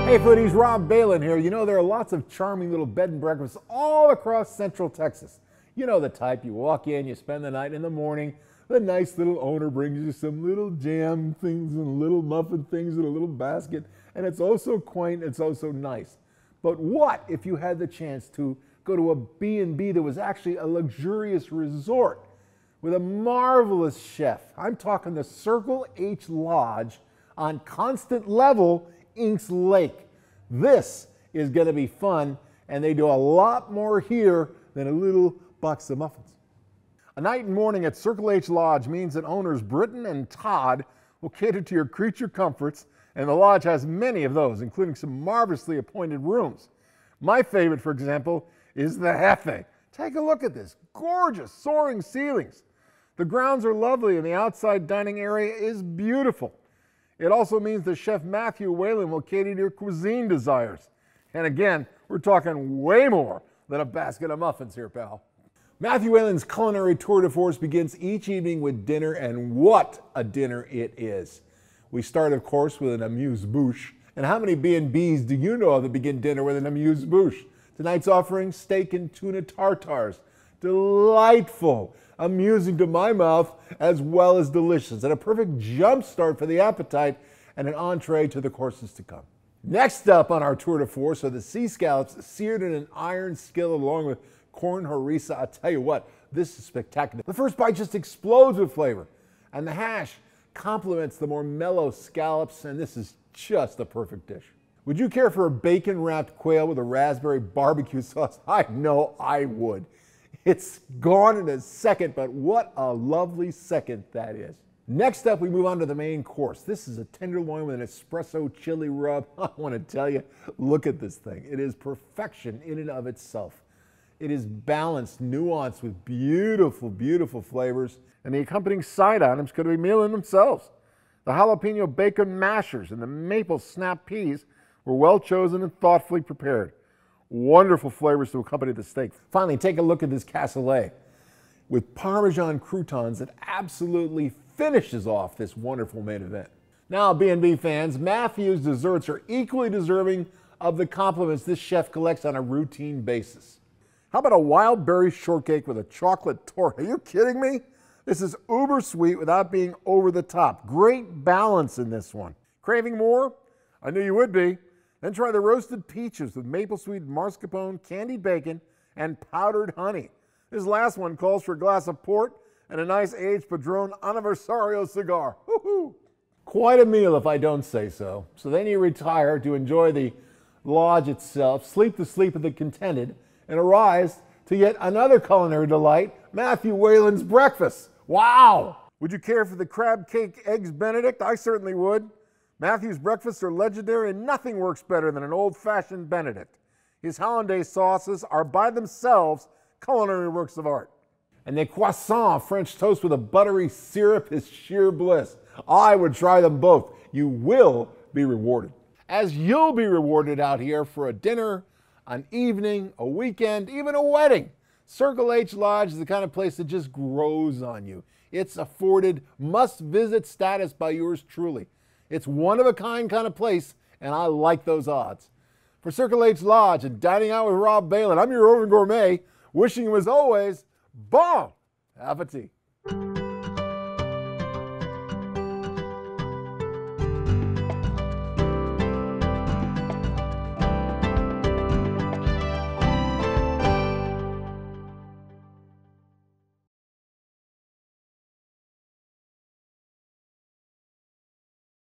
Hey foodies, Rob Balon here. You know, there are lots of charming little bed and breakfasts all across Central Texas. You know the type. You walk in, you spend the night. In the morning, the nice little owner brings you some little jam things and little muffin things in a little basket. And it's oh so quaint, it's oh so nice. But what if you had the chance to go to a B&B that was actually a luxurious resort with a marvelous chef? I'm talking the Circle H Lodge on Constant Level, Inks Lake. This is going to be fun, and they do a lot more here than a little box of muffins. A night and morning at Circle H Lodge means that owners Britton and Todd will cater to your creature comforts, and the lodge has many of those, including some marvelously appointed rooms. My favorite, for example, is the Hefe. Take a look at this. Gorgeous, soaring ceilings. The grounds are lovely, and the outside dining area is beautiful. It also means that Chef Matthew Whalen will cater to your cuisine desires. And again, we're talking way more than a basket of muffins here, pal. Matthew Whalen's culinary tour de force begins each evening with dinner, and what a dinner it is. We start, of course, with an amuse-bouche. And how many B&Bs do you know of that begin dinner with an amuse-bouche? Tonight's offering, steak and tuna tartars. Delightful, amusing to my mouth, as well as delicious, and a perfect jump start for the appetite and an entree to the courses to come. Next up on our tour de force are the sea scallops seared in an iron skillet along with corn harissa. I'll tell you what, this is spectacular. The first bite just explodes with flavor, and the hash complements the more mellow scallops, and this is just the perfect dish. Would you care for a bacon-wrapped quail with a raspberry barbecue sauce? I know I would. It's gone in a second, but what a lovely second that is. Next up, we move on to the main course. This is a tenderloin with an espresso chili rub. I want to tell you, look at this thing. It is perfection in and of itself. It is balanced, nuanced with beautiful, beautiful flavors. And the accompanying side items could be meal in themselves. The jalapeno bacon mashers and the maple snap peas were well chosen and thoughtfully prepared. Wonderful flavors to accompany the steak. Finally, take a look at this cassoulet with Parmesan croutons that absolutely finishes off this wonderful main event. Now, B&B fans, Matthew's desserts are equally deserving of the compliments this chef collects on a routine basis. How about a wild berry shortcake with a chocolate torte? Are you kidding me? This is uber sweet without being over the top. Great balance in this one. Craving more? I knew you would be. Then try the roasted peaches with maple sweet mascarpone, candied bacon, and powdered honey. This last one calls for a glass of port and a nice aged Padron Anniversario cigar. Woo-hoo! Quite a meal if I don't say so. So then you retire to enjoy the lodge itself, sleep the sleep of the contented, and arise to yet another culinary delight, Matthew Whalen's breakfast. Wow! Would you care for the crab cake eggs Benedict? I certainly would. Matthew's breakfasts are legendary, and nothing works better than an old-fashioned Benedict. His hollandaise sauces are by themselves culinary works of art. And the croissant French toast with a buttery syrup is sheer bliss. I would try them both. You will be rewarded. As you'll be rewarded out here for a dinner, an evening, a weekend, even a wedding. Circle H Lodge is the kind of place that just grows on you. It's afforded must-visit status by yours truly. It's one-of-a-kind kind of place, and I like those odds. For Circle H Lodge and Dining Out with Rob Balon, I'm your Urban Gourmet, wishing you as always, bon appetit.